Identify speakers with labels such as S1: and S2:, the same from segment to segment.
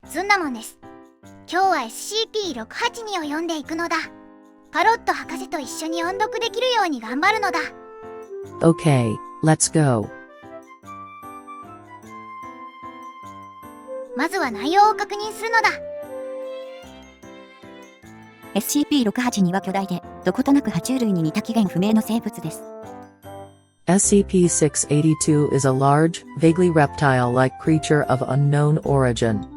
S1: ずんだもんです。今日は SCP-682 を読んでいくのだ。パロット博士と一緒に音読できるように頑張るのだ。
S2: Okay, let's go.
S1: まずは内容を確認するのだ。
S3: SCP-682 は巨大で、どことなく爬虫類に似た起源不明の生物です。
S2: SCP-682 is a large, vaguely reptile-like creature of unknown origin.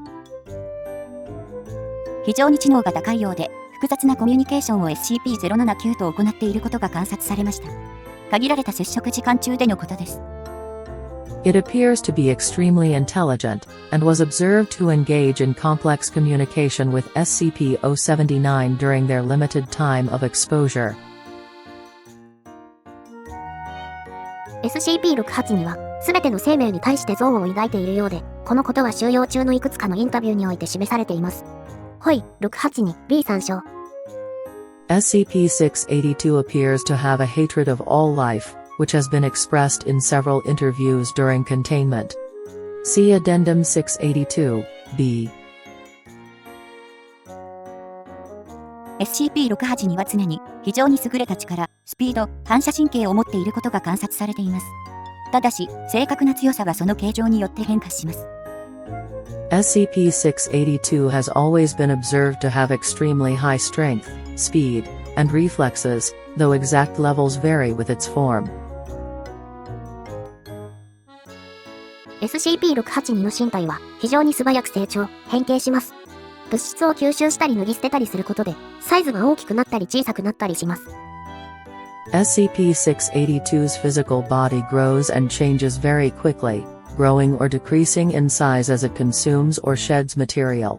S3: 非常に知能が高いようで、複雑なコミュニケーションを SCP-079 と行っていることが観察されました。限られた接触時間中でのことです。
S2: It appears to be extremely intelligent, and was observed to engage in complex communication with SCP-079 during their limited time of exposure.
S4: SCP-682 は、すべての生命に対して憎悪を抱いているようで、このことは収容中のいくつかのインタビューにおいて示されています。ほい、682B 参照。
S2: SCP-682 appears to have a hatred of all life, which has been expressed in several interviews during containment. See Addendum 682B.
S3: SCP-682 は常に非常に優れた力、スピード、反射神経を持っていることが観察されています。ただし、正確な強さはその形状によって変化します。
S2: SCP-682 has always been observed to have extremely high strength, speed, and reflexes, though exact levels vary with its form.
S4: SCP-682 の身体は非常に素早く成長、変形します。物質を吸収したり脱ぎ捨てたりすることで、サイズが大きくなったり小さくなったりします。
S2: SCP-682's physical body grows and changes very quickly, growing or decreasing in size as it consumes or sheds material.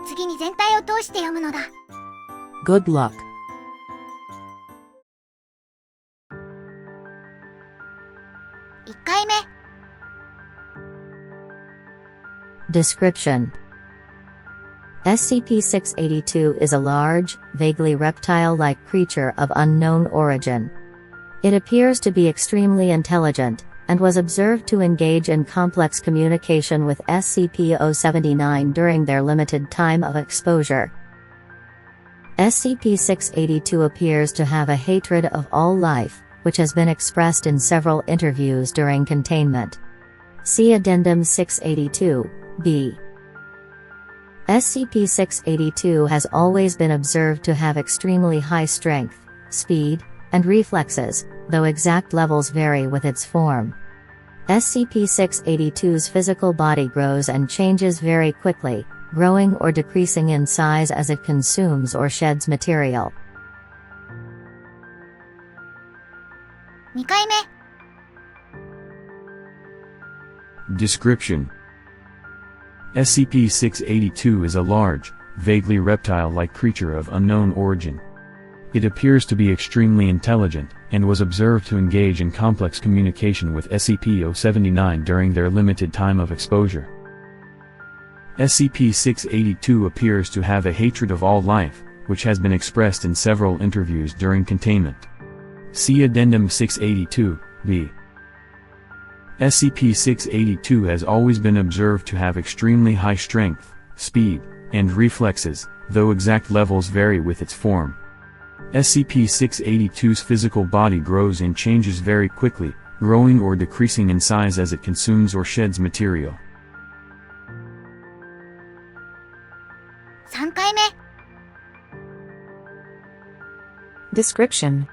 S1: 次に全体を通して読むのだ。
S2: Good luck.
S1: (1 回目)
S5: Description: SCP-682 is a large, vaguely reptile-like creature of unknown origin. It appears to be extremely intelligent, and was observed to engage in complex communication with SCP-079 during their limited time of exposure. SCP-682 appears to have a hatred of all life, which has been expressed in several interviews during containment. See Addendum 682B. SCP-682 has always been observed to have extremely high strength, speed, and reflexes, though exact levels vary with its form. SCP-682's physical body grows and changes very quickly, growing or decreasing in size as it consumes or sheds material.
S1: 2回目
S6: Description: SCP-682 is a large, vaguely reptile-like creature of unknown origin. It appears to be extremely intelligent, and was observed to engage in complex communication with SCP-079 during their limited time of exposure. SCP-682 appears to have a hatred of all life, which has been expressed in several interviews during containment. See Addendum 682B. SCP-682 has always been observed to have extremely high strength, speed, and reflexes, though exact levels vary with its form. SCP-682's physical body grows and changes very quickly, growing or decreasing in size as it consumes or sheds material.
S1: 3回目
S7: Description: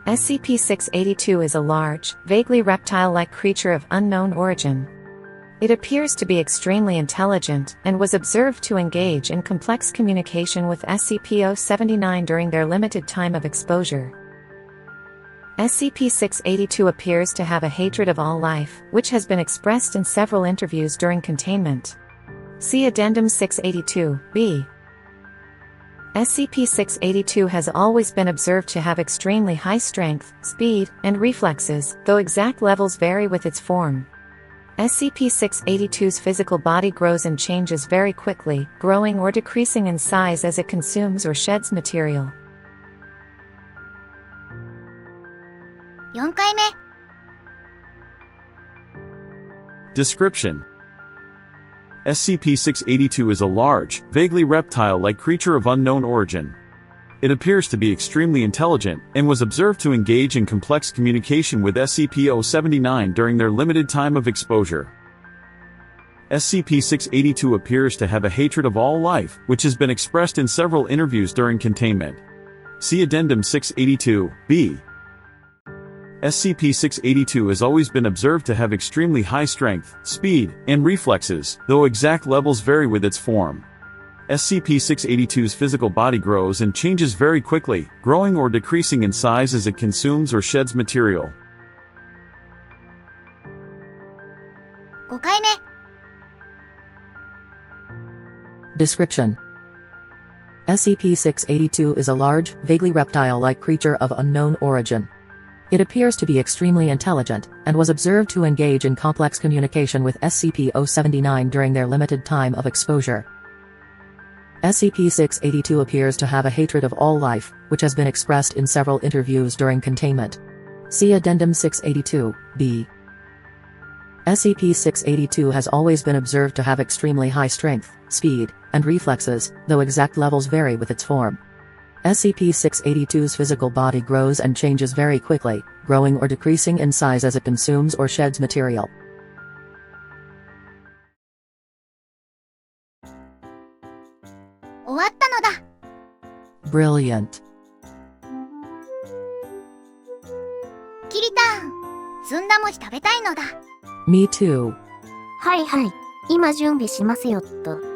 S7: SCP-682 is a large, vaguely reptile-like creature of unknown origin. It appears to be extremely intelligent, and was observed to engage in complex communication with SCP-079 during their limited time of exposure. SCP-682 appears to have a hatred of all life, which has been expressed in several interviews during containment. See Addendum 682B. SCP-682 has always been observed to have extremely high strength, speed, and reflexes, though exact levels vary with its form. SCP-682's physical body grows and changes very quickly, growing or decreasing in size as it consumes or sheds material.
S1: 4回目
S8: Description: SCP-682 is a large, vaguely reptile-like creature of unknown origin. It appears to be extremely intelligent, and was observed to engage in complex communication with SCP-079 during their limited time of exposure. SCP-682 appears to have a hatred of all life, which has been expressed in several interviews during containment. See Addendum 682-B. SCP-682 has always been observed to have extremely high strength, speed, and reflexes, though exact levels vary with its form. SCP-682's physical body grows and changes very quickly, growing or decreasing in size as it consumes or sheds material.
S1: 5回目。
S2: Description: SCP-682 is a large, vaguely reptile-like creature of unknown origin. It appears to be extremely intelligent, and was observed to engage in complex communication with SCP-079 during their limited time of exposure. SCP-682 appears to have a hatred of all life, which has been expressed in several interviews during containment. See Addendum 682-B. SCP-682 has always been observed to have extremely high strength, speed, and reflexes, though exact levels vary with its form. SCP-682's physical body grows and changes very quickly, growing or decreasing in size as it consumes or sheds material.
S1: 終わったのだ。
S2: Brilliant.
S1: キリタン、ずんだ餅食べたいのだ。
S2: Me too.
S4: はいはい。今準備しますよっと。